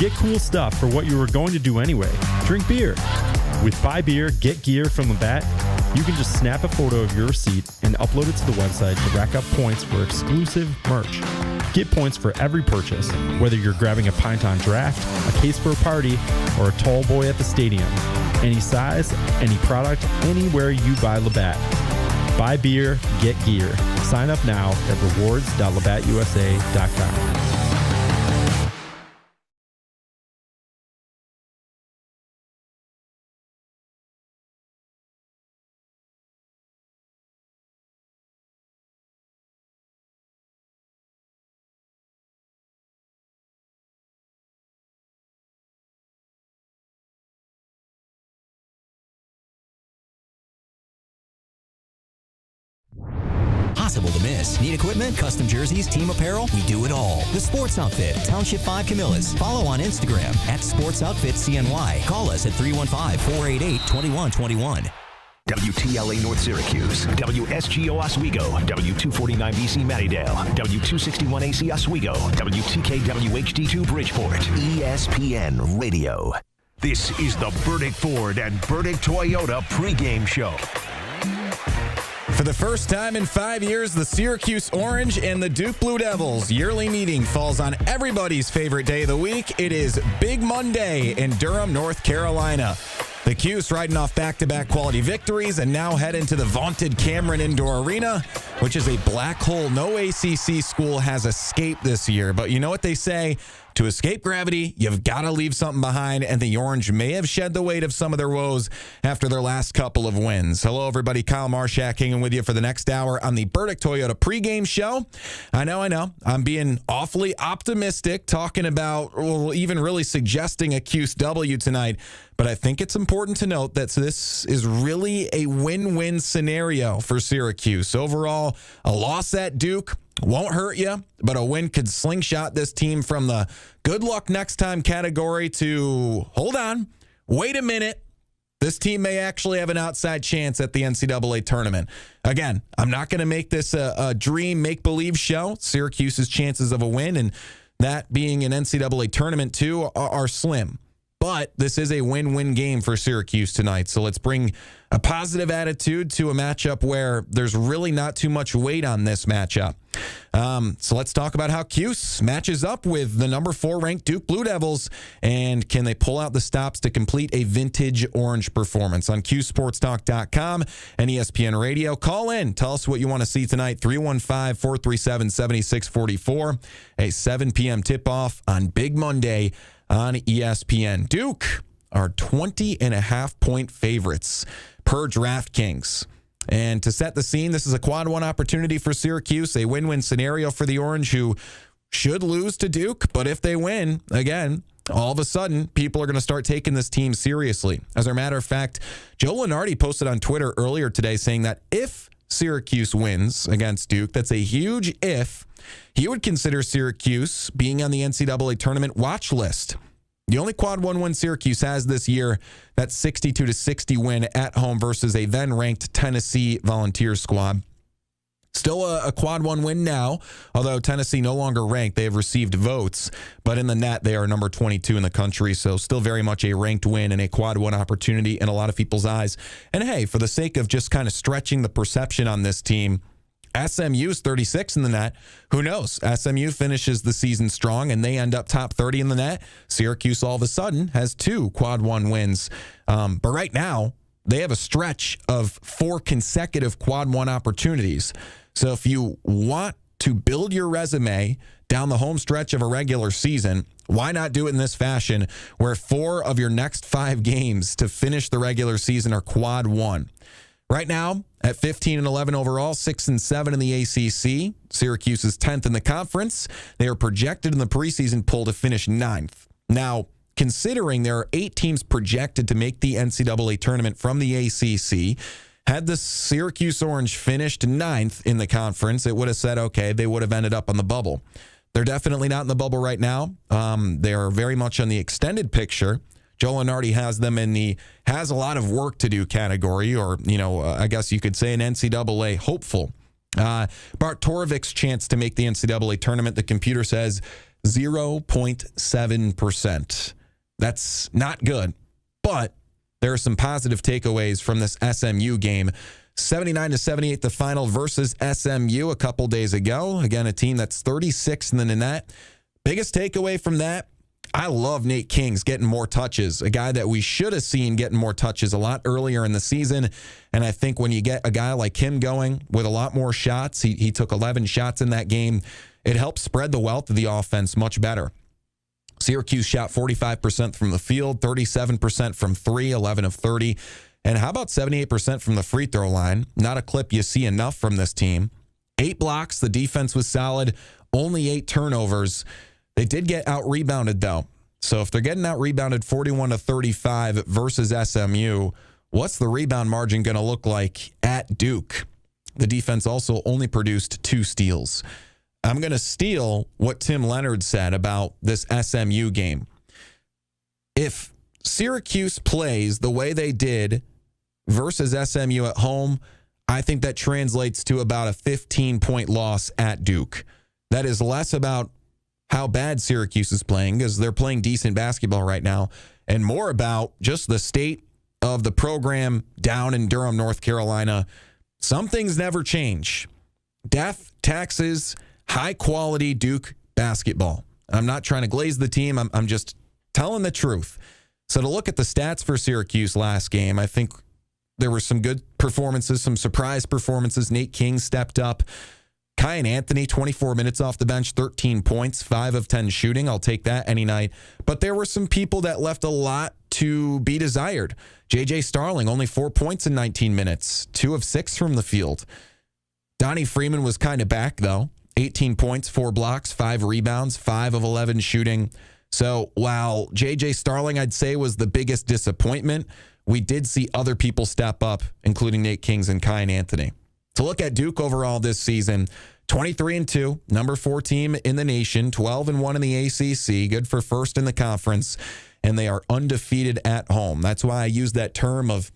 Get cool stuff for what you were going to do anyway. Drink beer. With Buy Beer, Get Gear from Labatt, you can just snap a photo of your receipt and upload it to the website to rack up points for exclusive merch. Get points for every purchase, whether you're grabbing a pint on draft, a case for a party, or a tall boy at the stadium. Any size, any product, anywhere you buy Labatt. Buy beer, get gear. Sign up now at rewards.labattusa.com. Possible to miss. Need equipment, custom jerseys, team apparel? We do it all. The Sports Outfit, Township 5 Camillus. Follow on Instagram at Sports Outfit CNY. Call us at 315-488-2121. WTLA North Syracuse, WSGO Oswego, W249BC Mattydale, W261AC Oswego, WTKWHD2 Bridgeport, ESPN Radio. This is the Burdick Ford and Burdick Toyota pregame show. For the first time in 5 years, the Syracuse Orange and the Duke Blue Devils yearly meeting falls on everybody's favorite day of the week. It is Big Monday in Durham, North Carolina. The Cuse riding off back-to-back quality victories and now head into the vaunted Cameron Indoor Arena, which is a black hole no ACC school has escaped this year. But you know what they say? To escape gravity, you've got to leave something behind, and the Orange may have shed the weight of some of their woes after their last couple of wins. Hello, everybody. Kyle Marchak hanging with you for the next hour on the Burdick Toyota pregame show. I know. I'm being awfully optimistic, talking about, well, even really suggesting a Cuse W tonight. But I think it's important to note that this is really a win-win scenario for Syracuse. Overall, a loss at Duke won't hurt you, but a win could slingshot this team from the good luck next time category to, hold on, wait a minute, this team may actually have an outside chance at the NCAA tournament. Again, I'm not going to make this a dream make-believe show. Syracuse's chances of a win and that being an NCAA tournament too are slim. But this is a win-win game for Syracuse tonight. So let's bring a positive attitude to a matchup where there's really not too much weight on this matchup. So let's talk about how Cuse matches up with the number 4 ranked Duke Blue Devils, and can they pull out the stops to complete a vintage Orange performance? On CuseSportsTalk.com and ESPN Radio. Call in. Tell us what you want to see tonight. 315-437-7644. A 7 p.m. tip-off on Big Monday on ESPN. Duke are 20.5-point favorites per DraftKings. And to set the scene, this is a quad one opportunity for Syracuse, a win-win scenario for the Orange, who should lose to Duke. But if they win, again, all of a sudden, people are going to start taking this team seriously. As a matter of fact, Joe Lunardi posted on Twitter earlier today saying that if Syracuse wins against Duke, that's a huge if, he would consider Syracuse being on the NCAA tournament watch list. The only quad one win Syracuse has this year, that 62-60 win at home versus a then-ranked Tennessee Volunteers squad. Still a quad one win now, although Tennessee no longer ranked. They have received votes, but in the net, they are number 22 in the country, so still very much a ranked win and a quad one opportunity in a lot of people's eyes. And hey, for the sake of just kind of stretching the perception on this team, SMU's 36 in the net. Who knows? SMU finishes the season strong and they end up top 30 in the net. Syracuse all of a sudden has 2 quad one wins. But right now, they have a stretch of 4 consecutive quad one opportunities. So if you want to build your resume down the home stretch of a regular season, why not do it in this fashion where 4 of your next 5 games to finish the regular season are quad one? Right now, at 15-11 overall, 6-7 in the ACC. Syracuse is 10th in the conference. They are projected in the preseason poll to finish 9th. Now, considering there are 8 teams projected to make the NCAA tournament from the ACC, had the Syracuse Orange finished 9th in the conference, it would have said, okay, they would have ended up on the bubble. They're definitely not in the bubble right now. They are very much on the extended picture. Joe Lunardi has them in the has a lot of work to do category, or, I guess you could say an NCAA hopeful. Bart Torvik's chance to make the NCAA tournament, the computer says 0.7%. That's not good, but there are some positive takeaways from this SMU game. 79-78 the final versus SMU a couple days ago. Again, a team that's 36th in the net. Biggest takeaway from that, I love Nate Kings getting more touches, a guy that we should have seen getting more touches a lot earlier in the season. And I think when you get a guy like him going with a lot more shots, he took 11 shots in that game, it helps spread the wealth of the offense much better. Syracuse shot 45% from the field, 37% from three, 11 of 30. And how about 78% from the free throw line? Not a clip you see enough from this team. 8 blocks, the defense was solid, only 8 turnovers. They did get out-rebounded, though. So if they're getting out-rebounded 41-35 versus SMU, what's the rebound margin going to look like at Duke? The defense also only produced 2 steals. I'm going to steal what Tim Leonard said about this SMU game. If Syracuse plays the way they did versus SMU at home, I think that translates to about a 15-point loss at Duke. That is less about how bad Syracuse is playing, because they're playing decent basketball right now, and more about just the state of the program down in Durham, North Carolina. Some things never change. Death, taxes, high-quality Duke basketball. I'm not trying to glaze the team. I'm just telling the truth. So to look at the stats for Syracuse last game, I think there were some good performances, some surprise performances. Nate King stepped up. Kai and Anthony, 24 minutes off the bench, 13 points, 5 of 10 shooting. I'll take that any night. But there were some people that left a lot to be desired. J.J. Starling, only 4 points in 19 minutes, 2 of 6 from the field. Donnie Freeman was kind of back, though. 18 points, 4 blocks, 5 rebounds, 5 of 11 shooting. So while J.J. Starling, I'd say, was the biggest disappointment, we did see other people step up, including Nate Kings and Kai and Anthony. To look at Duke overall this season, 23-2, number 4 team in the nation, 12-1 in the ACC, good for first in the conference, and they are undefeated at home. That's why I use that term of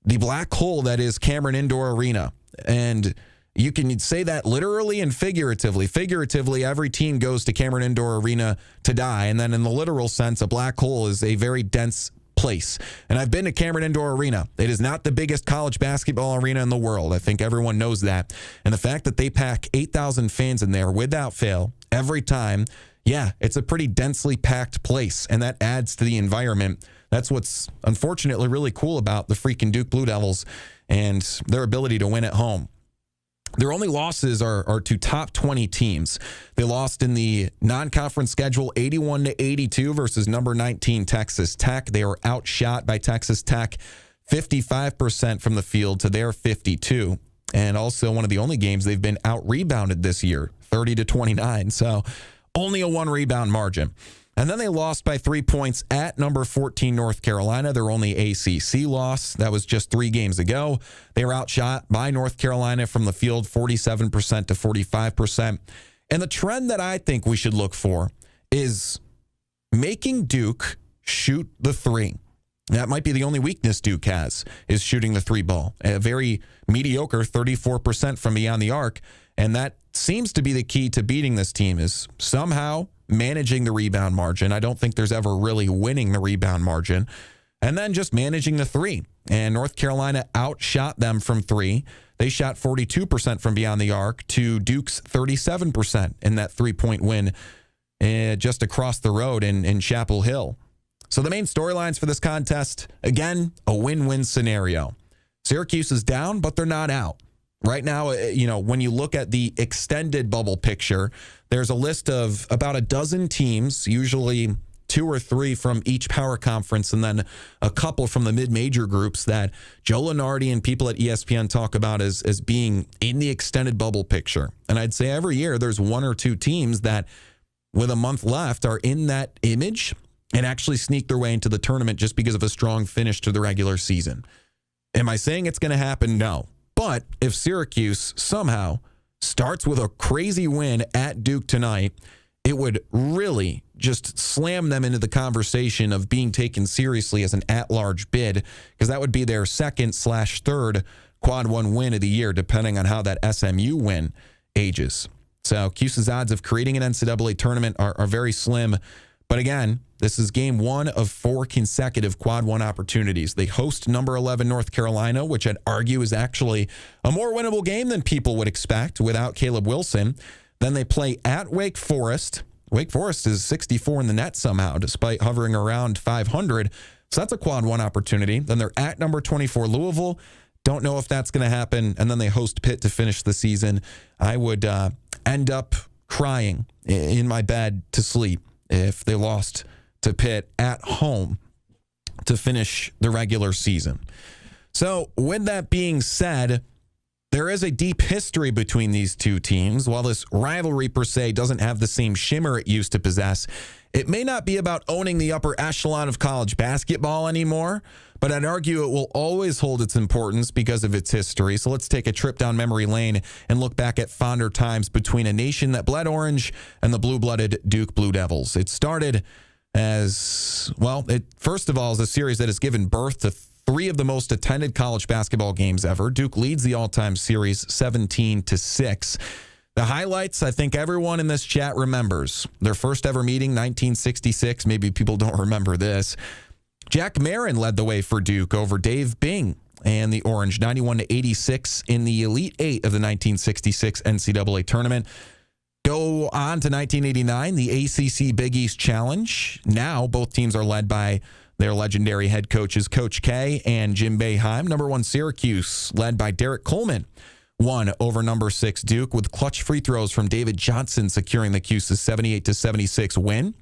the black hole that is Cameron Indoor Arena. And you can say that literally and figuratively. Figuratively, every team goes to Cameron Indoor Arena to die. And then in the literal sense, a black hole is a very dense place. And I've been to Cameron Indoor Arena. It is not the biggest college basketball arena in the world. I think everyone knows that. And the fact that they pack 8,000 fans in there without fail every time, yeah, it's a pretty densely packed place. And that adds to the environment. That's what's unfortunately really cool about the freaking Duke Blue Devils and their ability to win at home. Their only losses are to top 20 teams. They lost in the non-conference schedule 81-82 versus number 19 Texas Tech. They were outshot by Texas Tech 55% from the field to their 52. And also one of the only games they've been out-rebounded this year, 30-29. So only a 1 rebound margin. And then they lost by 3 points at number 14 North Carolina, their only ACC loss. That was just 3 games ago. They were outshot by North Carolina from the field 47% to 45%. And the trend that I think we should look for is making Duke shoot the 3. That might be the only weakness Duke has, is shooting the 3 ball. A very mediocre 34% from beyond the arc. And that seems to be the key to beating this team, is somehow managing the rebound margin. I don't think there's ever really winning the rebound margin. And then just managing the 3. And North Carolina outshot them from 3. They shot 42% from beyond the arc to Duke's 37% in that 3-point win just across the road in Chapel Hill. So the main storylines for this contest, again, a win-win scenario. Syracuse is down, but they're not out. Right now, when you look at the extended bubble picture, there's a list of about a dozen teams, usually 2 or 3 from each power conference, and then a couple from the mid-major groups that Joe Lunardi and people at ESPN talk about as being in the extended bubble picture. And I'd say every year there's 1 or 2 teams that, with a month left, are in that image and actually sneak their way into the tournament just because of a strong finish to the regular season. Am I saying it's going to happen? No. But if Syracuse somehow starts with a crazy win at Duke tonight, it would really just slam them into the conversation of being taken seriously as an at-large bid, because that would be their 2nd/3rd quad 1 win of the year, depending on how that SMU win ages. So Cuse's odds of creating an NCAA tournament are very slim. But again, this is game 1 of 4 consecutive Quad 1 opportunities. They host number 11 North Carolina, which I'd argue is actually a more winnable game than people would expect without Caleb Wilson. Then they play at Wake Forest. Wake Forest is 64 in the net somehow, despite hovering around 500. So that's a Quad 1 opportunity. Then they're at number 24 Louisville. Don't know if that's going to happen. And then they host Pitt to finish the season. I would end up crying in my bed to sleep if they lost to Pitt at home to finish the regular season. So with that being said, there is a deep history between these two teams. While this rivalry per se doesn't have the same shimmer it used to possess, it may not be about owning the upper echelon of college basketball anymore, but I'd argue it will always hold its importance because of its history. So let's take a trip down memory lane and look back at fonder times between a nation that bled orange and the blue-blooded Duke Blue Devils. It started as, well, first of all, is a series that has given birth to 3 of the most attended college basketball games ever. Duke leads the all-time series 17-6. The highlights, I think everyone in this chat remembers. Their first ever meeting, 1966. Maybe people don't remember this. Jack Marin led the way for Duke over Dave Bing and the Orange, 91-86 in the Elite 8 of the 1966 NCAA tournament. Go on to 1989, the ACC Big East Challenge. Now both teams are led by their legendary head coaches, Coach K and Jim Boeheim. Number 1 Syracuse, led by Derek Coleman, won over number 6 Duke with clutch free throws from David Johnson, securing the Cuse's 78-76 win.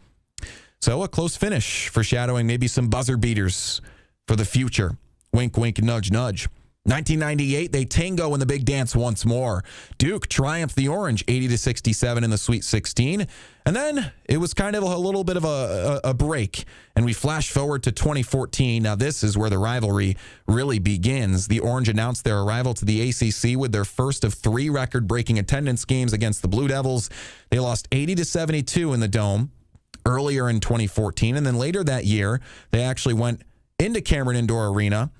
So a close finish, foreshadowing maybe some buzzer beaters for the future. Wink, wink, nudge, nudge. 1998, they tango in the big dance once more. Duke triumphed the Orange 80-67 in the Sweet 16. And then it was kind of a little bit of a break. And we flash forward to 2014. Now this is where the rivalry really begins. The Orange announced their arrival to the ACC with their first of 3 record-breaking attendance games against the Blue Devils. They lost 80-72 in the Dome earlier in 2014. And then later that year, they actually went into Cameron Indoor Arena.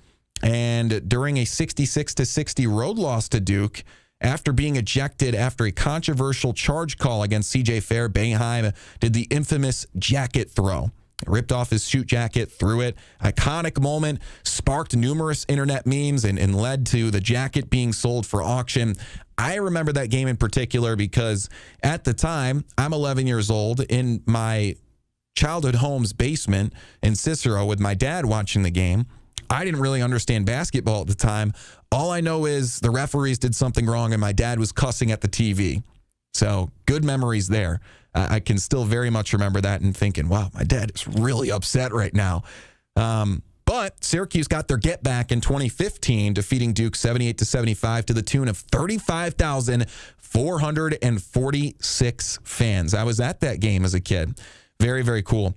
And during a 66-60 road loss to Duke, after being ejected after a controversial charge call against C.J. Fair, Boeheim did the infamous jacket throw. Ripped off his shoot jacket, threw it. Iconic moment, sparked numerous internet memes and led to the jacket being sold for auction. I remember that game in particular because at the time, I'm 11 years old in my childhood home's basement in Cicero with my dad watching the game. I didn't really understand basketball at the time. All I know is the referees did something wrong and my dad was cussing at the TV. So good memories there. I can still very much remember that and thinking, wow, my dad is really upset right now. But Syracuse got their get back in 2015, defeating Duke 78-75 to the tune of 35,446 fans. I was at that game as a kid. Very, very cool.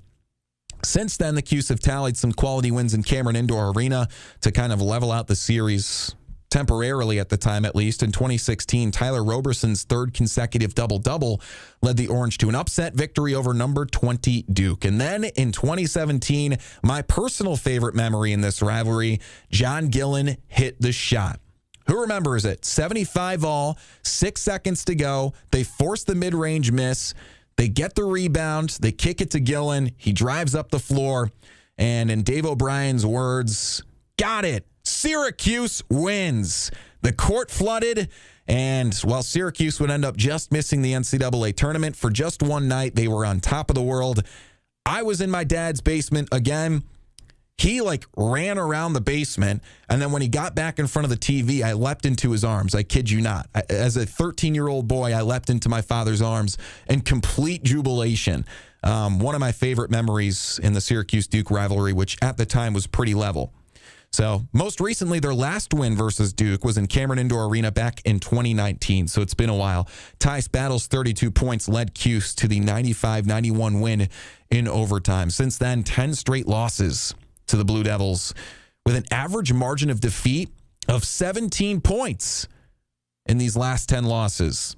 Since then, the Cuse have tallied some quality wins in Cameron Indoor Arena to kind of level out the series temporarily at the time, at least. In 2016, Tyler Roberson's 3rd consecutive double-double led the Orange to an upset victory over number 20 Duke. And then in 2017, my personal favorite memory in this rivalry, John Gillen hit the shot. Who remembers it? 75 all, 6 seconds to go. They force the mid-range miss. They get the rebound. They kick it to Gillen. He drives up the floor. And in Dave O'Brien's words, got it. Syracuse wins. The court flooded. And while Syracuse would end up just missing the NCAA tournament for just one night, they were on top of the world. I was in my dad's basement again. He ran around the basement, and then when he got back in front of the TV, I leapt into his arms. I kid you not. As a 13-year-old boy, I leapt into my father's arms in complete jubilation. One of my favorite memories in the Syracuse-Duke rivalry, which at the time was pretty level. So most recently, their last win versus Duke was in Cameron Indoor Arena back in 2019, so it's been a while. Tyce Battle's 32 points led Cuse to the 95-91 win in overtime. Since then, 10 straight losses to the Blue Devils with an average margin of defeat of 17 points in these last 10 losses.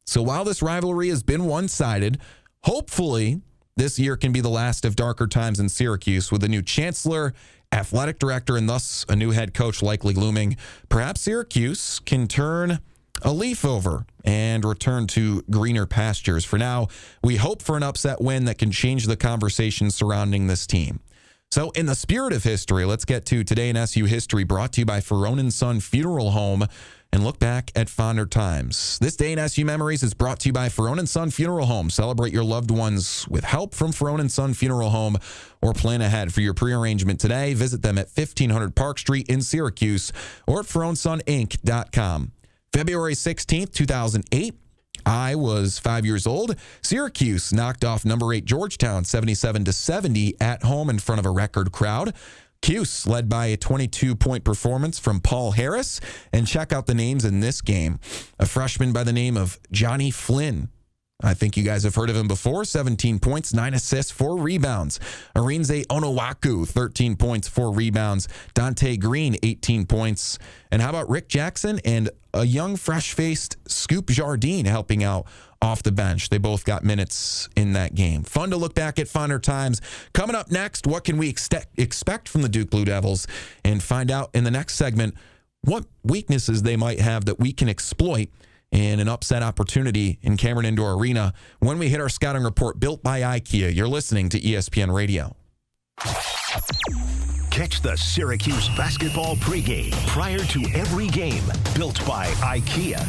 So while this rivalry has been one-sided, hopefully this year can be the last of darker times in Syracuse with a new chancellor, athletic director, and thus a new head coach likely looming. Perhaps Syracuse can turn a leaf over and return to greener pastures. For now, we hope for an upset win that can change the conversation surrounding this team. So in the spirit of history, let's get to Today in SU History, brought to you by Ferone & Son Funeral Home, and look back at fonder times. This Day in SU Memories is brought to you by Ferone & Son Funeral Home. Celebrate your loved ones with help from Ferone & Son Funeral Home, or plan ahead for your prearrangement today. Visit them at 1500 Park Street in Syracuse or at FeroneSonInc.com. February 16th, 2008. I was 5 years old. Syracuse knocked off number 8 Georgetown 77-70 at home in front of a record crowd. Cuse led by a 22-point performance from Paul Harris. And check out the names in this game. A freshman by the name of Johnny Flynn. I think you guys have heard of him before. 17 points, 9 assists, 4 rebounds. Arinze Onowaku, 13 points, 4 rebounds. Dante Green, 18 points. And how about Rick Jackson and a young, fresh-faced Scoop Jardine helping out off the bench? They both got minutes in that game. Fun to look back at fonder times. Coming up next, what can we expect from the Duke Blue Devils? And find out in the next segment what weaknesses they might have that we can exploit in an upset opportunity in Cameron Indoor Arena when we hit our scouting report built by IKEA. You're listening to ESPN Radio. Catch the Syracuse basketball pregame prior to every game, built by IKEA.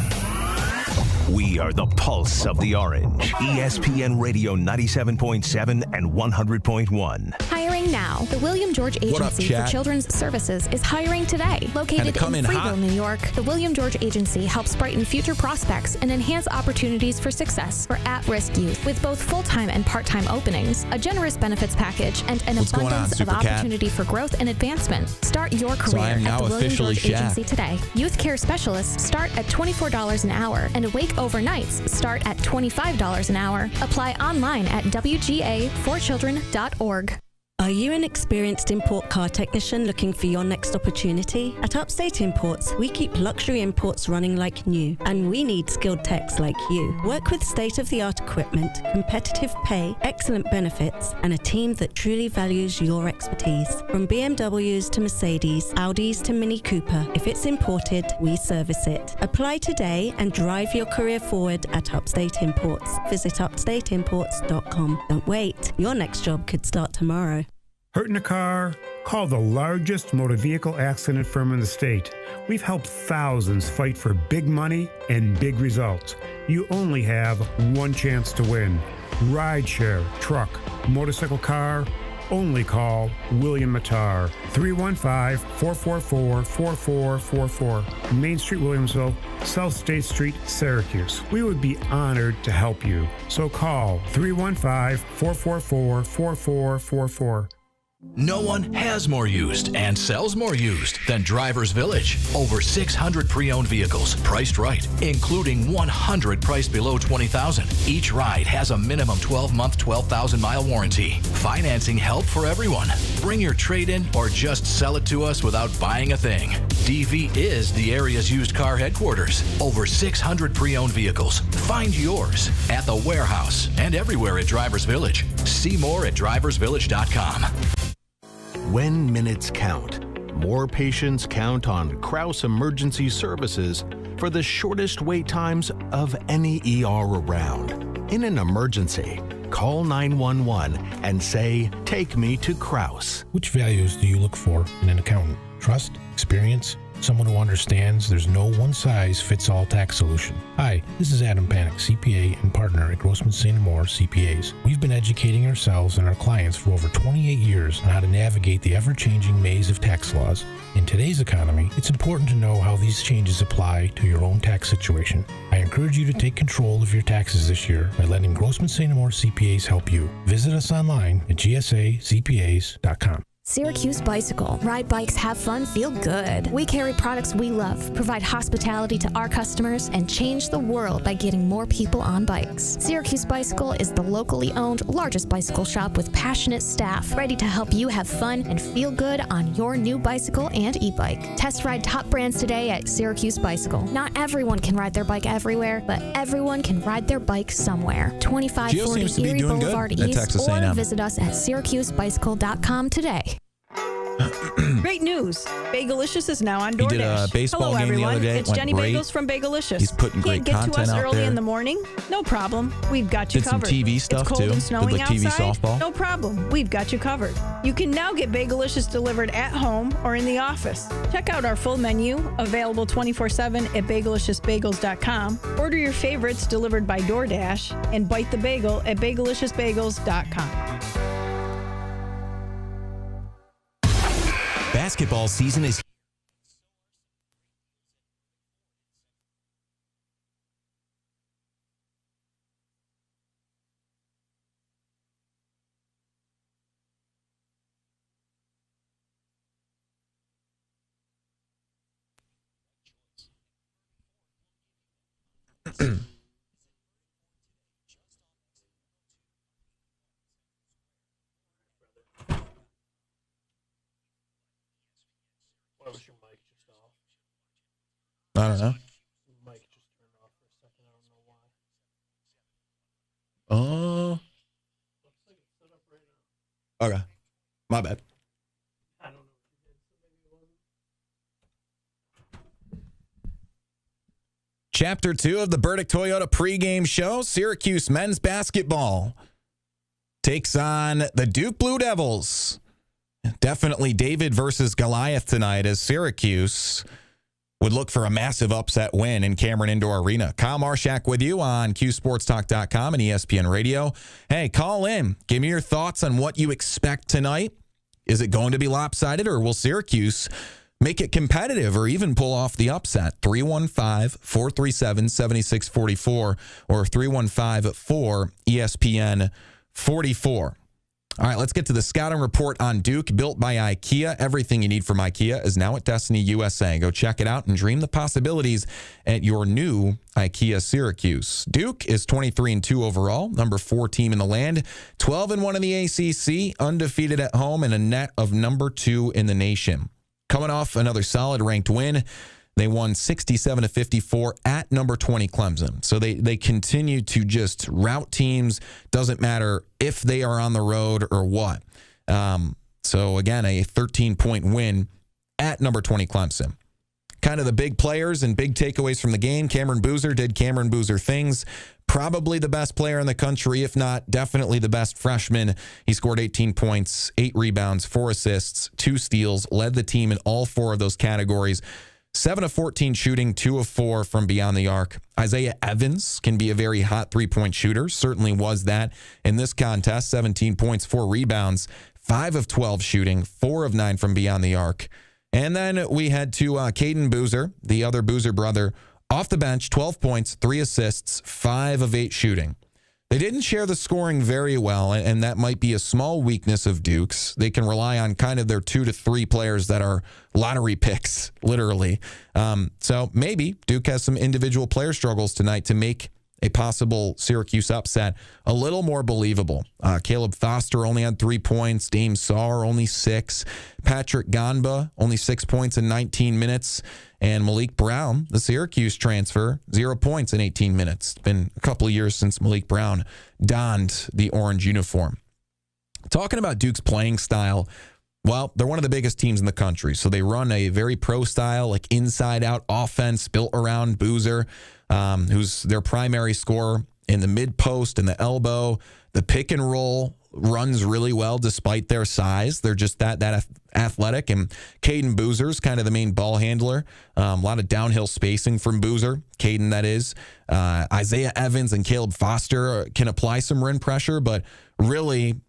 We are the pulse of the orange. ESPN Radio 97.7 and 100.1. Hiring now. The William George Agency for Children's Services is hiring today. Located in Freeville, New York, the William George Agency helps brighten future prospects and enhance opportunities for success for at-risk youth with both full-time and part-time openings, a generous benefits package, and an abundance of opportunity for growth and advancement. Start your career at the William George Agency today. Youth care specialists start at $24 an hour, and awake overnights start at $25 an hour. Apply online at WGA4children.org. Are you an experienced import car technician looking for your next opportunity? At Upstate Imports, we keep luxury imports running like new, and we need skilled techs like you. Work with state-of-the-art equipment, competitive pay, excellent benefits, and a team that truly values your expertise. From BMWs to Mercedes, Audis to Mini Cooper, if it's imported, we service it. Apply today and drive your career forward at Upstate Imports. Visit upstateimports.com. Don't wait. Your next job could start tomorrow. Hurt in a car? Call the largest motor vehicle accident firm in the state. We've helped thousands fight for big money and big results. You only have one chance to win. Rideshare, truck, motorcycle, car. Only call William Mattar. 315-444-4444. Main Street, Williamsville, South State Street, Syracuse. We would be honored to help you. So call 315-444-4444. No one has more used and sells more used than Drivers Village. Over 600 pre-owned vehicles, priced right, including 100 priced below $20,000. Each ride has a minimum 12-month, 12,000-mile warranty. Financing help for everyone. Bring your trade-in or just sell it to us without buying a thing. DV is the area's used car headquarters. Over 600 pre-owned vehicles. Find yours at the warehouse and everywhere at Drivers Village. See more at driversvillage.com. When minutes count, more patients count on Krause Emergency Services for the shortest wait times of any ER around. In an emergency, call 911 and say, "Take me to Krause." Which values do you look for in an accountant? Trust? Experience? Someone who understands there's no one-size-fits-all tax solution. Hi, this is Adam Panic, CPA and partner at Grossman St. Moore CPAs. We've been educating ourselves and our clients for over 28 years on how to navigate the ever-changing maze of tax laws. In today's economy, it's important to know how these changes apply to your own tax situation. I encourage you to take control of your taxes this year by letting Grossman St. Moore CPAs help you. Visit us online at gsacpas.com. Syracuse Bicycle. Ride bikes, have fun, feel good. We carry products we love, provide hospitality to our customers, and change the world by getting more people on bikes. Syracuse Bicycle is the locally owned, largest bicycle shop with passionate staff, ready to help you have fun and feel good on your new bicycle and e-bike. Test ride top brands today at Syracuse Bicycle. Not everyone can ride their bike everywhere, but everyone can ride their bike somewhere. 2540 Erie Boulevard East, or visit us at syracusebicycle.com today. Great news. Bagelicious is now on DoorDash. He did a baseball Hello, game everyone. the other day. It's Went Jenny great. Bagels from Bagelicious. He's putting great Can't get content to us out early there. in the morning? No problem. We've got you Did some covered. TV stuff, it's cold too. and snowing Did, like, TV outside? softball. No problem. We've got you covered. You can now get Bagelicious delivered at home or in the office. Check out our full menu, available 24/7 at bageliciousbagels.com. Order your favorites delivered by DoorDash and bite the bagel at bageliciousbagels.com. Basketball season is Why was your mic just off? I don't know. Your mic just turned off for a second. I don't know why. Oh. Looks like it's set up right now. Okay. My bad. I don't know what you did, so maybe it wasn't. Chapter 2 of the Burdick Toyota pregame show. Syracuse men's basketball takes on the Duke Blue Devils. Definitely David versus Goliath tonight, as Syracuse would look for a massive upset win in Cameron Indoor Arena. Kyle Marchak with you on QSportsTalk.com and ESPN Radio. Hey, call in. Give me your thoughts on what you expect tonight. Is it going to be lopsided, or will Syracuse make it competitive or even pull off the upset? 315-437-7644 or 315-4ESPN44. All right, let's get to the scouting report on Duke, built by IKEA. Everything you need from IKEA is now at Destiny USA. Go check it out and dream the possibilities at your new IKEA Syracuse. Duke is 23-2 overall, number 4 team in the land, 12-1 in the ACC, undefeated at home, and a net of number 2 in the nation. Coming off another solid ranked win, they won 67-54 at number 20 Clemson. So they continue to just rout teams. Doesn't matter if they are on the road or what. So again, a 13-point win at number 20 Clemson. Kind of the big players and big takeaways from the game. Cameron Boozer did Cameron Boozer things. Probably the best player in the country, if not definitely the best freshman. He scored 18 points, 8 rebounds, 4 assists, 2 steals, led the team in all 4 of those categories. 7 of 14 shooting, 2 of 4 from beyond the arc. Isaiah Evans can be a very hot three-point shooter. Certainly was that in this contest. 17 points, 4 rebounds, 5 of 12 shooting, 4 of 9 from beyond the arc. And then we had to Caden Boozer, the other Boozer brother, off the bench, 12 points, 3 assists, 5 of 8 shooting. They didn't share the scoring very well, and that might be a small weakness of Duke's. They can rely on kind of their 2 to 3 players that are lottery picks, literally. So maybe Duke has some individual player struggles tonight to make a possible Syracuse upset a little more believable. Caleb Foster only had 3 points. Dame Sarr only 6. Patrick Ganba only 6 points in 19 minutes. And Malik Brown, the Syracuse transfer, 0 points in 18 minutes. It's been a couple of years since Malik Brown donned the orange uniform. Talking about Duke's playing style, well, they're one of the biggest teams in the country. So they run a very pro style, like inside-out offense built around Boozer, who's their primary scorer in the mid-post and the elbow. The pick and roll runs really well despite their size. They're just that athletic. And Caden Boozer's kind of the main ball handler. A lot of downhill spacing from Boozer. Caden, that is. Isaiah Evans and Caleb Foster can apply some rim pressure, but really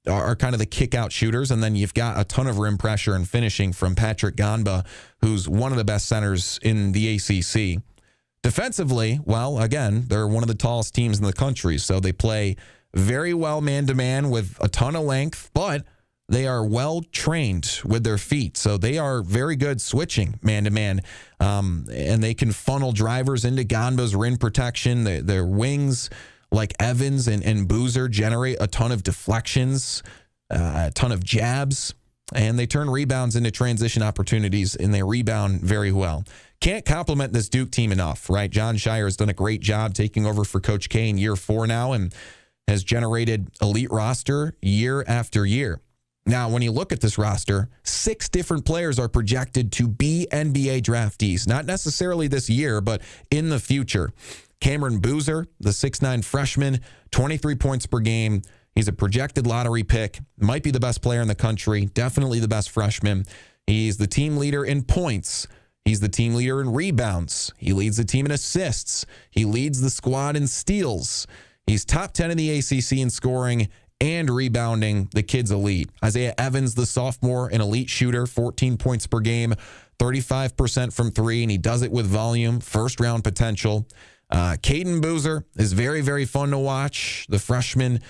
are kind of the kick-out shooters. And then you've got a ton of rim pressure and finishing from Patrick Ganba, who's one of the best centers in the ACC. Defensively, well, again, they're one of the tallest teams in the country, so they play very well man-to-man with a ton of length, but they are well-trained with their feet, so they are very good switching man-to-man, and they can funnel drivers into Ganba's rim protection. Their wings, like Evans and Boozer, generate a ton of deflections, a ton of jabs, and they turn rebounds into transition opportunities, and they rebound very well. Can't compliment this Duke team enough, right? John Shire has done a great job taking over for Coach K in year 4 now and has generated elite roster year after year. Now, when you look at this roster, 6 different players are projected to be NBA draftees. Not necessarily this year, but in the future. Cameron Boozer, the 6'9 freshman, 23 points per game. He's a projected lottery pick. Might be the best player in the country. Definitely the best freshman. He's the team leader in points. He's the team leader in rebounds. He leads the team in assists. He leads the squad in steals. He's top 10 in the ACC in scoring and rebounding. The kid's elite. Isaiah Evans, the sophomore, an elite shooter, 14 points per game, 35% from 3, and he does it with volume, first-round potential. Caden Boozer is very, very fun to watch. The freshman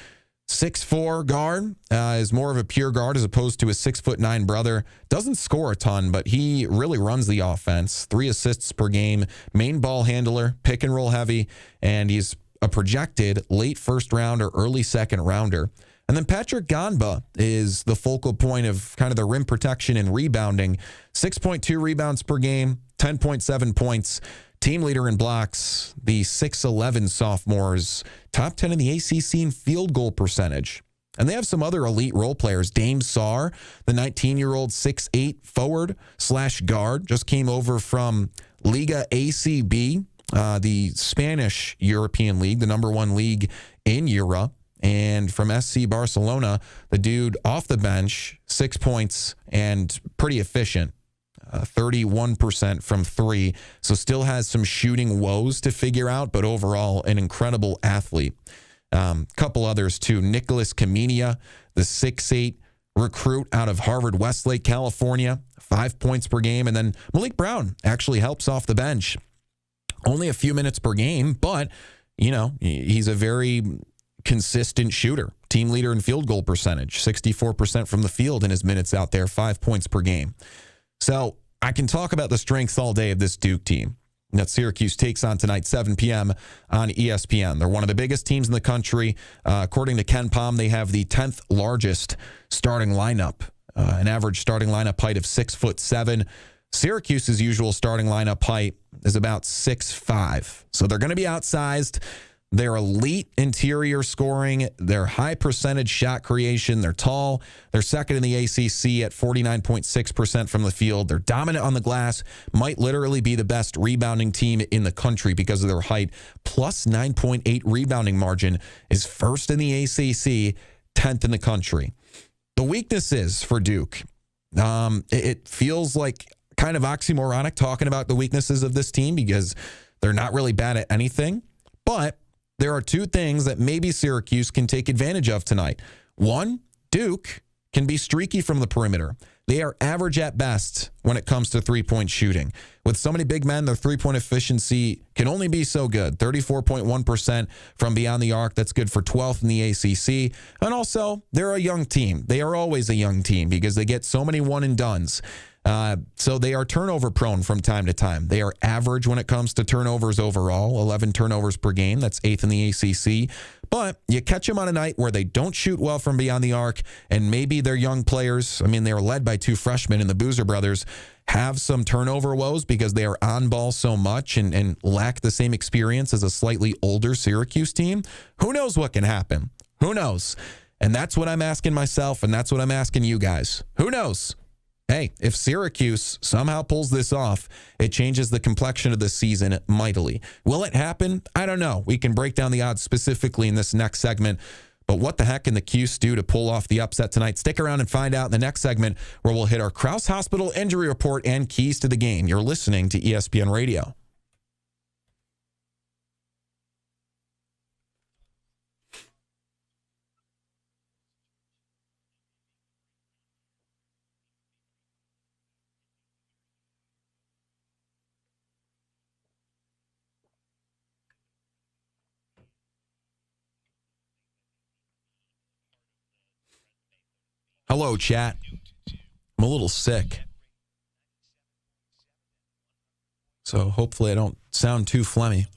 6'4 guard is more of a pure guard as opposed to his 6'9 brother. Doesn't score a ton, but he really runs the offense. 3 assists per game, main ball handler, pick and roll heavy, and he's a projected late first round or early second rounder. And then Patrick Ganba is the focal point of kind of the rim protection and rebounding. 6.2 rebounds per game, 10.7 points. Team leader in blocks, the 6'11 sophomores, top 10 in the ACC in field goal percentage. And they have some other elite role players. Dame Sarr, the 19-year-old 6'8 forward/guard, just came over from Liga ACB, the Spanish European League, the number 1 league in Europe. And from SC Barcelona, the dude off the bench, 6 points and pretty efficient. 31% from 3, so still has some shooting woes to figure out, but overall an incredible athlete. Couple others too. Nicholas Kaminia, the 6'8 recruit out of Harvard Westlake, California, 5 points per game. And then Malik Brown actually helps off the bench. Only a few minutes per game, but, you know, he's a very consistent shooter. Team leader in field goal percentage, 64% from the field in his minutes out there, 5 points per game. So I can talk about the strengths all day of this Duke team that Syracuse takes on tonight, 7 p.m. on ESPN. They're one of the biggest teams in the country. According to Ken Pom, they have the 10th largest starting lineup, an average starting lineup height of 6'7". Syracuse's usual starting lineup height is about 6'5". So they're going to be outsized. They're elite interior scoring. They're high percentage shot creation. They're tall. They're second in the ACC at 49.6% from the field. They're dominant on the glass. Might literally be the best rebounding team in the country because of their height. Plus 9.8 rebounding margin is first in the ACC, 10th in the country. The weaknesses for Duke. It feels like kind of oxymoronic talking about the weaknesses of this team because they're not really bad at anything. But there are 2 things that maybe Syracuse can take advantage of tonight. One, Duke can be streaky from the perimeter. They are average at best when it comes to three-point shooting. With so many big men, their three-point efficiency can only be so good. 34.1% from beyond the arc. That's good for 12th in the ACC. And also, they're a young team. They are always a young team because they get so many one-and-dones. So they are turnover prone from time to time. They are average when it comes to turnovers overall, 11 turnovers per game. That's 8th in the ACC. But you catch them on a night where they don't shoot well from beyond the arc, and maybe their young players, I mean, they are led by 2 freshmen in the Boozer brothers, have some turnover woes because they are on ball so much and lack the same experience as a slightly older Syracuse team. Who knows what can happen? Who knows? And that's what I'm asking myself, and that's what I'm asking you guys. Who knows? Hey, if Syracuse somehow pulls this off, it changes the complexion of the season mightily. Will it happen? I don't know. We can break down the odds specifically in this next segment. But what the heck can the Cuse do to pull off the upset tonight? Stick around and find out in the next segment where we'll hit our Krause Hospital injury report and keys to the game. You're listening to ESPN Radio. Hello, chat. I'm a little sick, so hopefully I don't sound too phlegmy.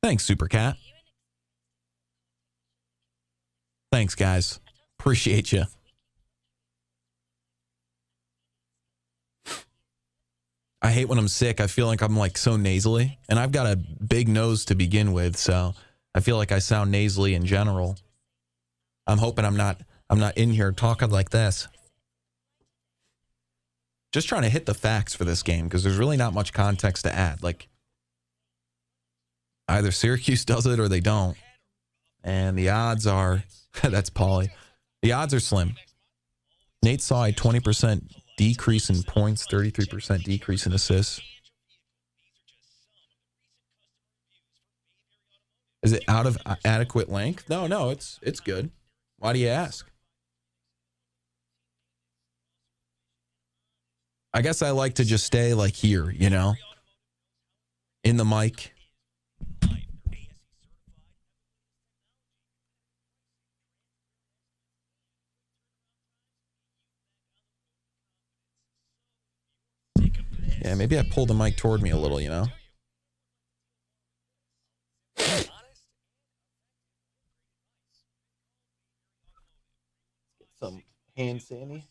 Thanks, Super Cat. Thanks, guys. Appreciate you. I hate when I'm sick. I feel like I'm like so nasally, and I've got a big nose to begin with, so I feel like I sound nasally in general. I'm hoping I'm not in here talking like this. Just trying to hit the facts for this game because there's really not much context to add. Like, either Syracuse does it or they don't. And the odds are, that's Pauly. The odds are slim. Nate saw a 20% decrease in points, 33% decrease in assists. Is it out of adequate length? No, it's good. Why do you ask? I guess I like to just stay like here, you know, in the mic. Yeah, maybe I pulled the mic toward me a little, you know. Get some hand sandy.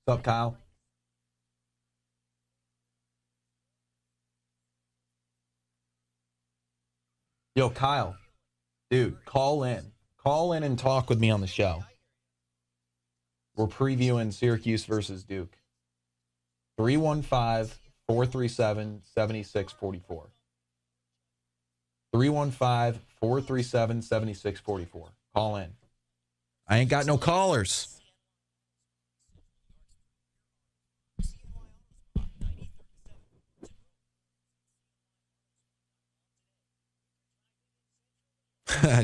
What's up, Kyle? Yo, Kyle. Dude, call in. Call in and talk with me on the show. We're previewing Syracuse versus Duke. 315-437-7644. 315-437-7644. Call in. I ain't got no callers.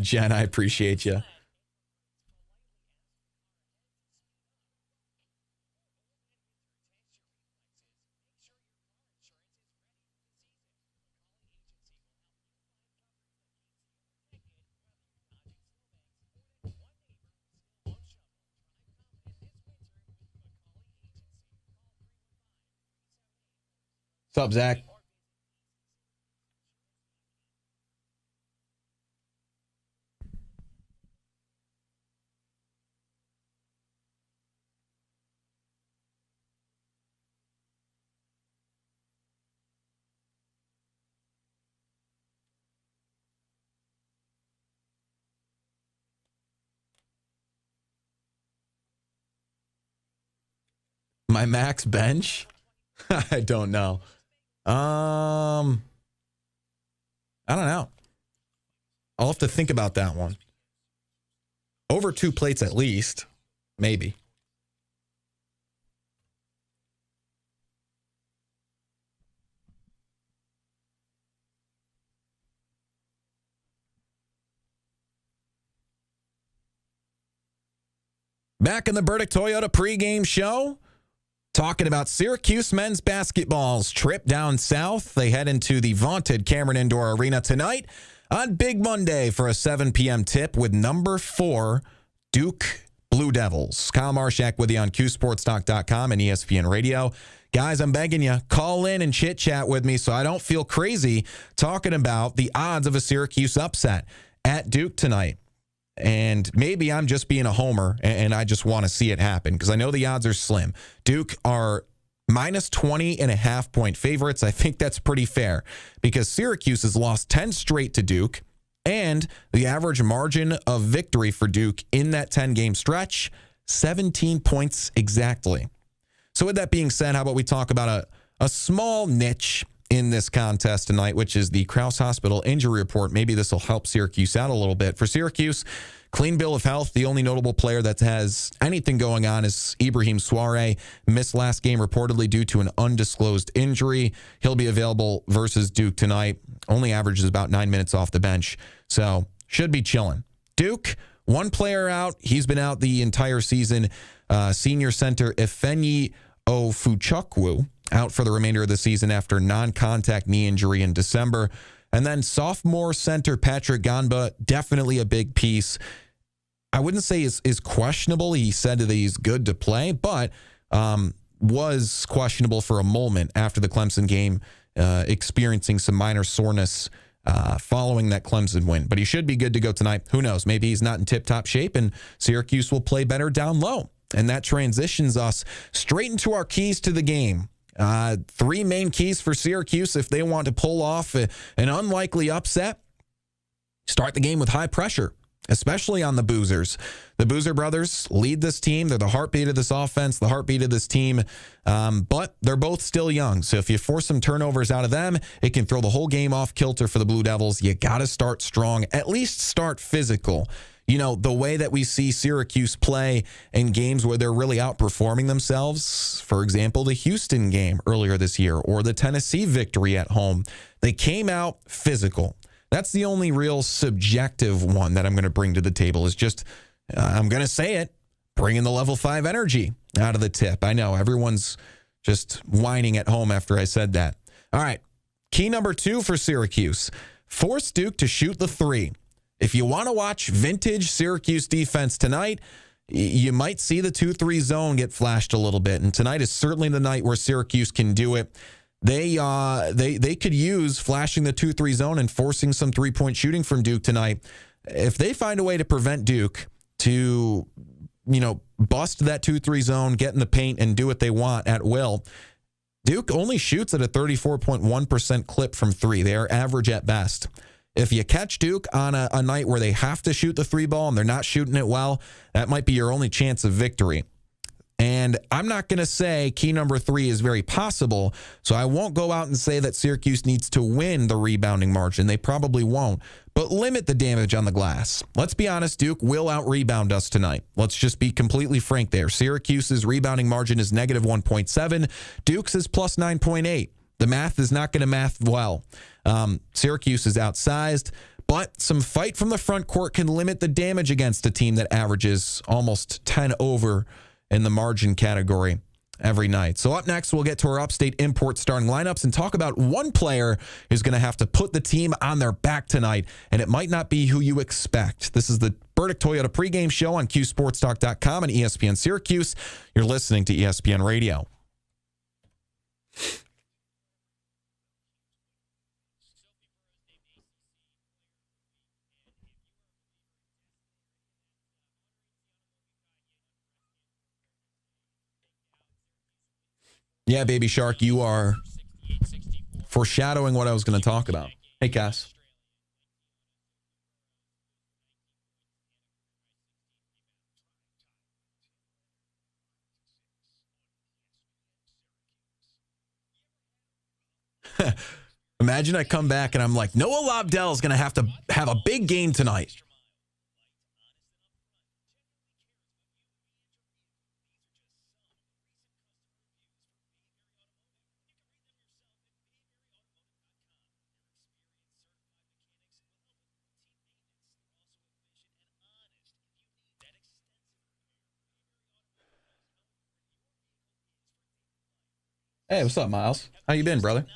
Jen, I appreciate you. What's up, Zach? My max bench? I don't know. I don't know. I'll have to think about that one. Over 2 plates at least. Maybe. Back in the Burdick Toyota pregame show. Talking about Syracuse men's basketball's trip down south. They head into the vaunted Cameron Indoor Arena tonight on Big Monday for a 7 p.m. tip with number 4 Duke Blue Devils. Kyle Marchak with you on CuseSportsTalk.com and ESPN Radio. Guys, I'm begging you, call in and chit-chat with me so I don't feel crazy talking about the odds of a Syracuse upset at Duke tonight. And maybe I'm just being a homer and I just want to see it happen because I know the odds are slim. Duke are minus 20.5 point favorites. I think that's pretty fair because Syracuse has lost 10 straight to Duke, and the average margin of victory for Duke in that 10-game stretch, 17 points exactly. So with that being said, how about we talk about a small niche in this contest tonight, which is the Krause Hospital injury report. Maybe this will help Syracuse out a little bit. For Syracuse, clean bill of health. The only notable player that has anything going on is Ibrahim Souare. Missed last game reportedly due to an undisclosed injury. He'll be available versus Duke tonight. Only averages about 9 minutes off the bench, so should be chilling. Duke, one player out. He's been out the entire season. Senior center Ifeanyi Ofuchukwu out for the remainder of the season after non-contact knee injury in December. And then sophomore center Patrick Ganba, definitely a big piece. I wouldn't say is questionable. He said that he's good to play, but was questionable for a moment after the Clemson game, experiencing some minor soreness following that Clemson win. But he should be good to go tonight. Who knows? Maybe he's not in tip-top shape, and Syracuse will play better down low. And that transitions us straight into our keys to the game. 3 main keys for Syracuse if they want to pull off an unlikely upset. Start the game with high pressure, especially on the Boozers. The Boozer brothers lead this team. They're the heartbeat of this offense, the heartbeat of this team. But they're both still young. So if you force some turnovers out of them, it can throw the whole game off kilter for the Blue Devils. You got to start strong, at least start physical. You know, the way that we see Syracuse play in games where they're really outperforming themselves, for example, the Houston game earlier this year or the Tennessee victory at home, they came out physical. That's the only real subjective one that I'm going to bring to the table is just, I'm going to say it, bringing the level 5 energy out of the tip. I know everyone's just whining at home after I said that. All right, key number 2 for Syracuse, force Duke to shoot the 3. If you want to watch vintage Syracuse defense tonight, you might see the 2-3 zone get flashed a little bit. And tonight is certainly the night where Syracuse can do it. They could use flashing the 2-3 zone and forcing some 3-point shooting from Duke tonight. If they find a way to prevent Duke to, bust that 2-3 zone, get in the paint, and do what they want at will, Duke only shoots at a 34.1% clip from 3. They are average at best. If you catch Duke on a night where they have to shoot the 3 ball and they're not shooting it well, that might be your only chance of victory. And I'm not going to say key number 3 is very possible, so I won't go out and say that Syracuse needs to win the rebounding margin. They probably won't, but limit the damage on the glass. Let's be honest, Duke will out-rebound us tonight. Let's just be completely frank there. Syracuse's rebounding margin is negative 1.7. Duke's is plus 9.8. The math is not going to math well. Syracuse is outsized, but some fight from the front court can limit the damage against a team that averages almost 10 over in the margin category every night. So up next, we'll get to our Upstate Import starting lineups and talk about one player who's going to have to put the team on their back tonight, and it might not be who you expect. This is the Burdick Toyota pregame show on QSportsTalk.com and ESPN Syracuse. You're listening to ESPN Radio. Yeah, Baby Shark, you are foreshadowing what I was going to talk about. Hey, Cass. Imagine I come back and I'm like, Noah Lobdell is going to have a big game tonight. Hey, what's up, Miles? How you been, brother?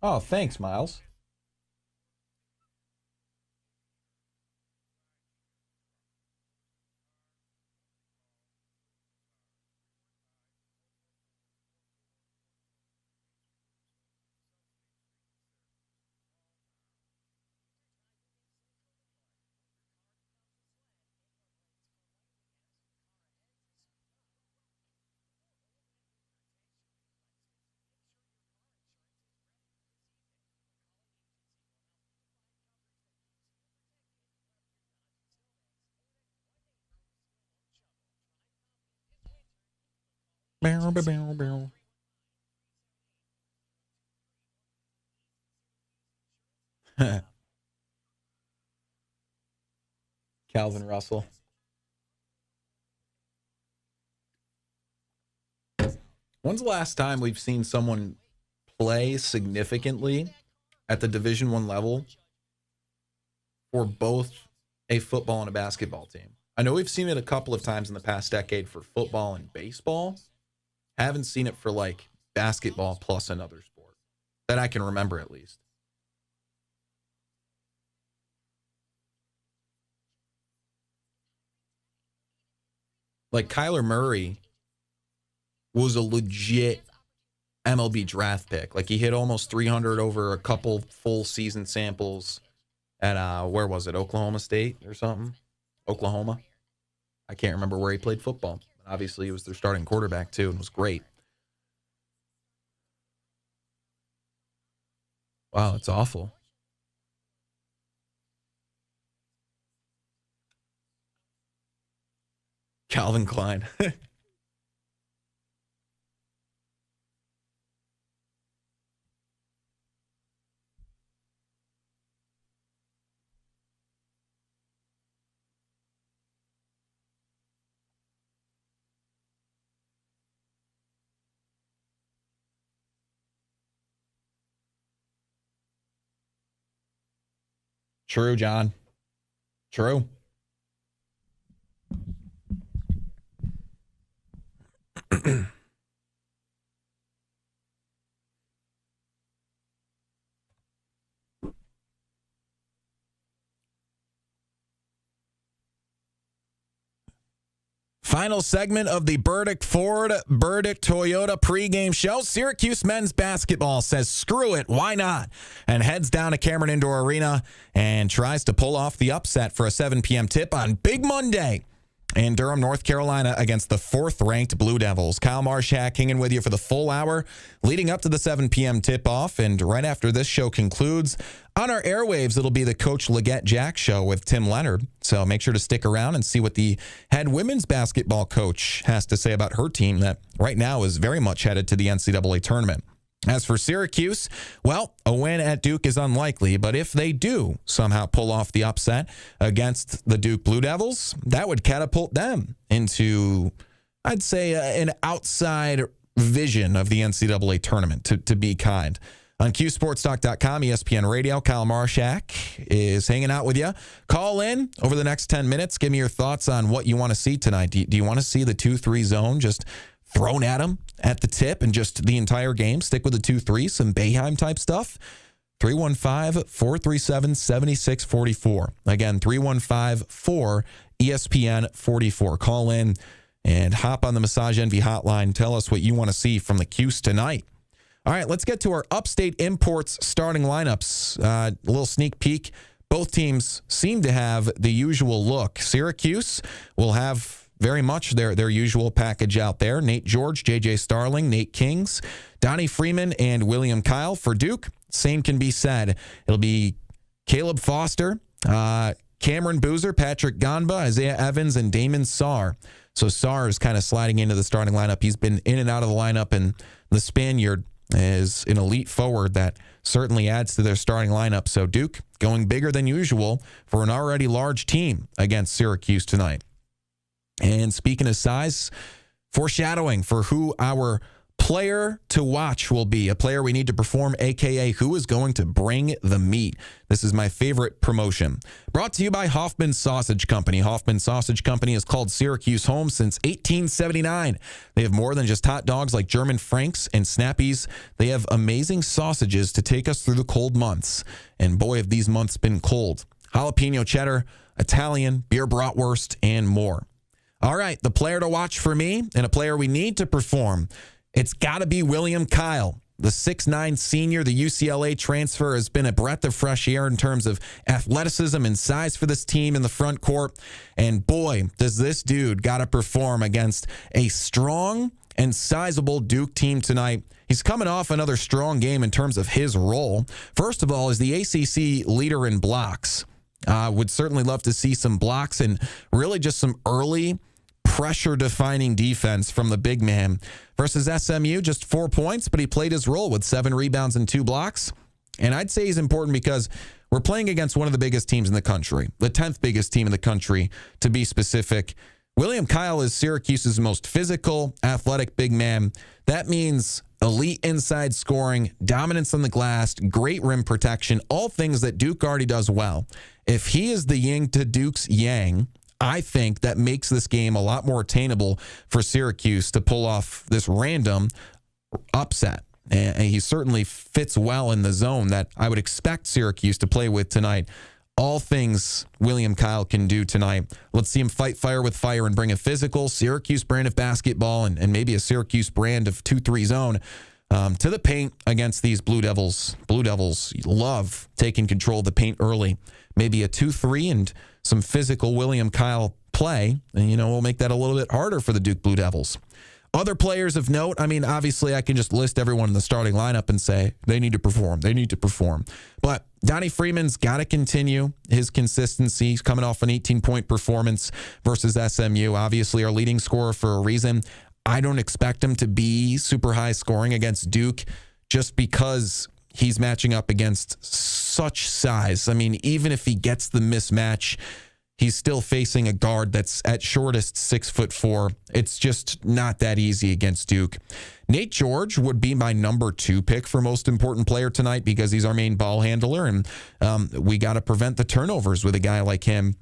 Oh, thanks, Miles. Bow, bow, bow, bow. Calvin Russell. When's the last time we've seen someone play significantly at the Division I level for both a football and a basketball team? I know we've seen it a couple of times in the past decade for football and baseball. Haven't seen it for like basketball plus another sport that I can remember, at least. Like Kyler Murray was a legit MLB draft pick. Like he hit almost 300 over a couple full season samples at where was it? Oklahoma State or something? Oklahoma. I can't remember where he played football. Obviously, he was their starting quarterback too and was great. Wow, it's awful. Calvin Klein. True, John. True. Final segment of the Burdick Ford, Burdick Toyota pregame show. Syracuse men's basketball says, screw it, why not? And heads down to Cameron Indoor Arena and tries to pull off the upset for a 7 p.m. tip on Big Monday in Durham, North Carolina against the 4th-ranked Blue Devils. Kyle Marchak hanging with you for the full hour leading up to the 7 p.m. tip-off. And right after this show concludes, on our airwaves, it'll be the Coach Leggett Jack Show with Tim Leonard. So make sure to stick around and see what the head women's basketball coach has to say about her team that right now is very much headed to the NCAA tournament. As for Syracuse, well, a win at Duke is unlikely, but if they do somehow pull off the upset against the Duke Blue Devils, that would catapult them into, I'd say, an outside vision of the NCAA tournament, to be kind. On CuseSportsTalk.com, ESPN Radio, Kyle Marchak is hanging out with you. Call in over the next 10 minutes. Give me your thoughts on what you want to see tonight. Do you want to see the 2-3 zone just thrown at them at the tip and just the entire game? Stick with the 2-3, some Boeheim type stuff. 315-437-7644. Again, 315-4ESPN44. Call in and hop on the Massage Envy hotline. Tell us what you want to see from the Cuse tonight. All right, let's get to our Upstate Imports starting lineups. A little sneak peek. Both teams seem to have the usual look. Syracuse will have very much their usual package out there. Nate George, J.J. Starling, Nate Kings, Donnie Freeman, and William Kyle. For Duke, same can be said. It'll be Caleb Foster, Cameron Boozer, Patrick Ganba, Isaiah Evans, and Damon Sarr. So Sarr is kind of sliding into the starting lineup. He's been in and out of the lineup, and the Spaniard is an elite forward that certainly adds to their starting lineup. So Duke going bigger than usual for an already large team against Syracuse tonight. And speaking of size, foreshadowing for who our player to watch will be a player we need to perform, a.k.a. who is going to bring the meat. This is my favorite promotion. Brought to you by Hoffman Sausage Company. Hoffman Sausage Company has called Syracuse home since 1879. They have more than just hot dogs like German Franks and Snappies. They have amazing sausages to take us through the cold months. And boy, have these months been cold. Jalapeno cheddar, Italian, beer bratwurst, and more. All right, the player to watch for me and a player we need to perform, it's got to be William Kyle. The 6'9 senior, the UCLA transfer, has been a breath of fresh air in terms of athleticism and size for this team in the front court. And boy, does this dude got to perform against a strong and sizable Duke team tonight. He's coming off another strong game in terms of his role. First of all, is the ACC leader in blocks. Would certainly love to see some blocks and really just some early pressure-defining defense from the big man. Versus SMU, just 4 points, but he played his role with 7 rebounds and 2 blocks. And I'd say he's important because we're playing against one of the biggest teams in the country, the 10th biggest team in the country, to be specific. William Kyle is Syracuse's most physical, athletic big man. That means elite inside scoring, dominance on the glass, great rim protection, all things that Duke already does well. If he is the yin to Duke's yang, I think that makes this game a lot more attainable for Syracuse to pull off this random upset. And he certainly fits well in the zone that I would expect Syracuse to play with tonight. All things William Kyle can do tonight. Let's see him fight fire with fire and bring a physical Syracuse brand of basketball and maybe a Syracuse brand of 2-3 zone to the paint against these Blue Devils. Blue Devils love taking control of the paint early. Maybe a 2-3 and some physical William Kyle play, and, we'll make that a little bit harder for the Duke Blue Devils. Other players of note, obviously I can just list everyone in the starting lineup and say they need to perform. They need to perform. But Donnie Freeman's got to continue his consistency. He's coming off an 18-point performance versus SMU. Obviously our leading scorer for a reason. I don't expect him to be super high scoring against Duke just because he's matching up against such size. Even if he gets the mismatch, he's still facing a guard that's at shortest 6'4". It's just not that easy against Duke. Nate George would be my number 2 pick for most important player tonight because he's our main ball handler, and we got to prevent the turnovers with a guy like him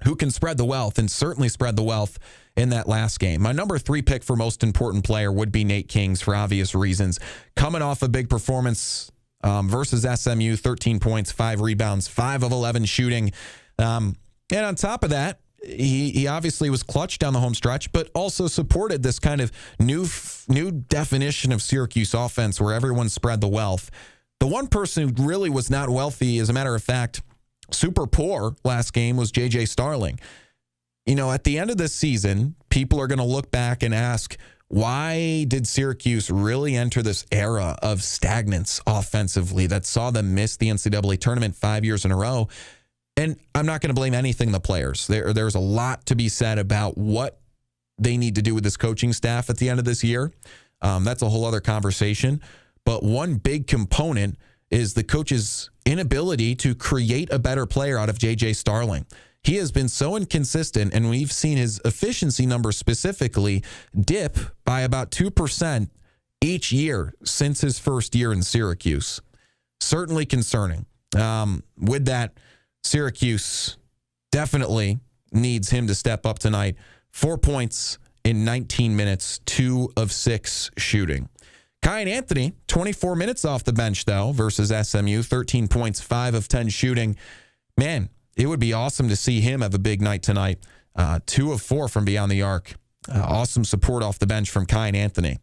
who can spread the wealth and certainly spread the wealth in that last game. My number 3 pick for most important player would be Nate Kings for obvious reasons. Coming off a big performance versus SMU, 13 points, 5 rebounds, 5 of 11 shooting. And on top of that, he obviously was clutch down the home stretch, but also supported this kind of new definition of Syracuse offense where everyone spread the wealth. The one person who really was not wealthy, as a matter of fact, super poor last game was J.J. Starling. At the end of this season, people are going to look back and ask, why did Syracuse really enter this era of stagnance offensively that saw them miss the NCAA tournament 5 years in a row? And I'm not going to blame anything the players. There's a lot to be said about what they need to do with this coaching staff at the end of this year. That's a whole other conversation. But one big component is the coach's inability to create a better player out of J.J. Starling. He has been so inconsistent, and we've seen his efficiency numbers specifically dip by about 2% each year since his first year in Syracuse. Certainly concerning. With that, Syracuse definitely needs him to step up tonight. 4 points in 19 minutes, 2 of 6 shooting. Kyan Anthony, 24 minutes off the bench, though, versus SMU, 13 points, 5 of 10 shooting. Man, it would be awesome to see him have a big night tonight. 2 of 4 from beyond the arc. Awesome support off the bench from Kyan Anthony.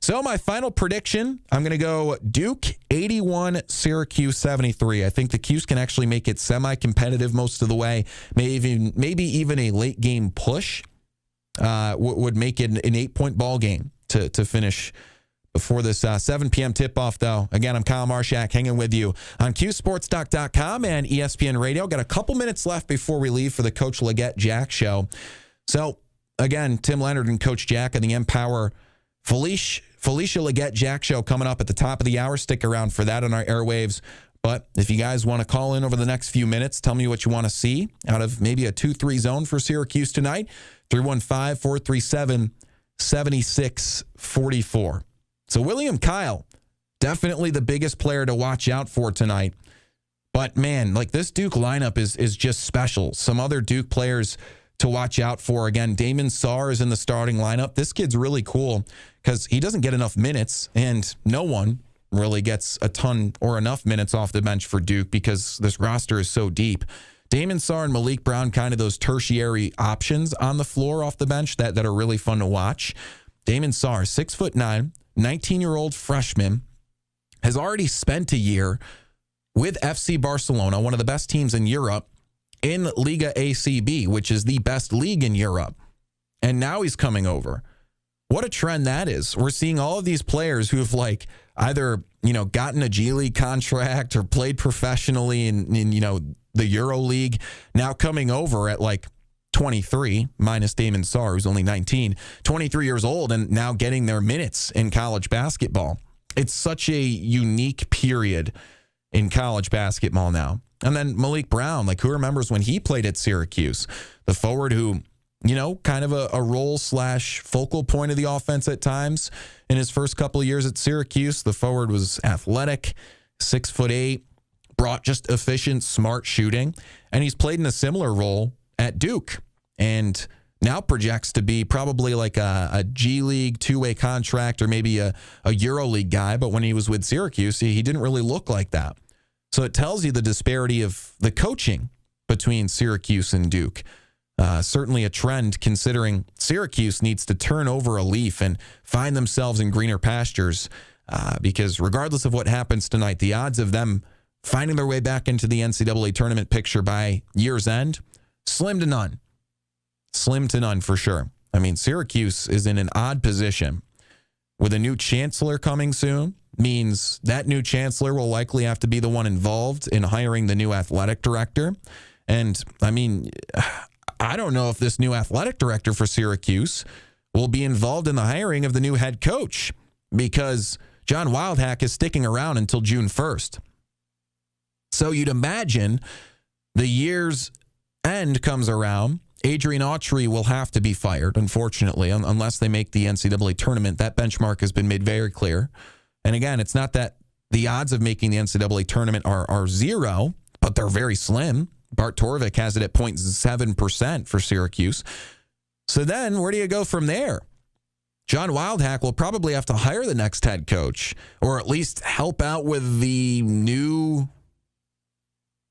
So my final prediction, I'm going to go Duke 81, Syracuse 73. I think the Cuse can actually make it semi-competitive most of the way. Maybe even a late game push would make it an 8-point ball game to finish before this 7 p.m. tip-off, though. Again, I'm Kyle Marchak hanging with you on CuseSportsDoc.com and ESPN Radio. Got a couple minutes left before we leave for the Coach Leggett Jack Show. So, again, Tim Leonard and Coach Jack and the Empower Felicia Leggett Jack Show coming up at the top of the hour. Stick around for that on our airwaves. But if you guys want to call in over the next few minutes, tell me what you want to see out of maybe a 2-3 zone for Syracuse tonight. 315-437-7644. So William Kyle, definitely the biggest player to watch out for tonight. But man, like this Duke lineup is just special. Some other Duke players to watch out for. Again, Damon Sarr is in the starting lineup. This kid's really cool because he doesn't get enough minutes, and no one really gets a ton or enough minutes off the bench for Duke because this roster is so deep. Damon Sarr and Malik Brown, kind of those tertiary options on the floor off the bench that are really fun to watch. Damon Sarr, 6'9", 19-year-old freshman, has already spent a year with FC Barcelona, one of the best teams in Europe, in Liga ACB, which is the best league in Europe. And now he's coming over. What a trend that is. We're seeing all of these players who have like either, gotten a G League contract or played professionally in the Euro League, now coming over at like 23, minus Damon Sarr, who's only 19, 23 years old, and now getting their minutes in college basketball. It's such a unique period in college basketball now. And then Malik Brown, like who remembers when he played at Syracuse? The forward who, kind of a role / focal point of the offense at times. In his first couple of years at Syracuse, the forward was athletic, 6'8", brought just efficient, smart shooting. And he's played in a similar role at Duke and now projects to be probably like a G League two-way contract or maybe a Euro League guy. But when he was with Syracuse, he didn't really look like that. So it tells you the disparity of the coaching between Syracuse and Duke. Certainly a trend considering Syracuse needs to turn over a leaf and find themselves in greener pastures because regardless of what happens tonight, the odds of them finding their way back into the NCAA tournament picture by year's end, slim to none. Slim to none for sure. I mean, Syracuse is in an odd position with a new chancellor coming soon. Means that new chancellor will likely have to be the one involved in hiring the new athletic director. And I mean, I don't know if this new athletic director for Syracuse will be involved in the hiring of the new head coach because John Wildhack is sticking around until June 1st. So you'd imagine the year's end comes around. Adrian Autry will have to be fired, unfortunately, unless they make the NCAA tournament. That benchmark has been made very clear. And again, it's not that the odds of making the NCAA tournament are zero, but they're very slim. Bart Torvik has it at 0.7% for Syracuse. So then where do you go from there? John Wildhack will probably have to hire the next head coach or at least help out with the new,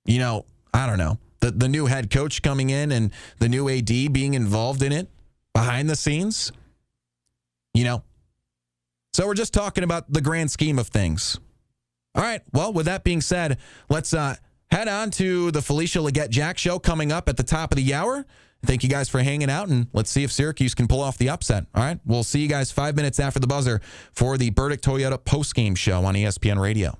I don't know, the new head coach coming in and the new AD being involved in it behind the scenes. So we're just talking about the grand scheme of things. All right. Well, with that being said, let's head on to the Felicia Leggett-Jack show coming up at the top of the hour. Thank you guys for hanging out, and let's see if Syracuse can pull off the upset. All right. We'll see you guys 5 minutes after the buzzer for the Burdick Toyota postgame show on ESPN Radio.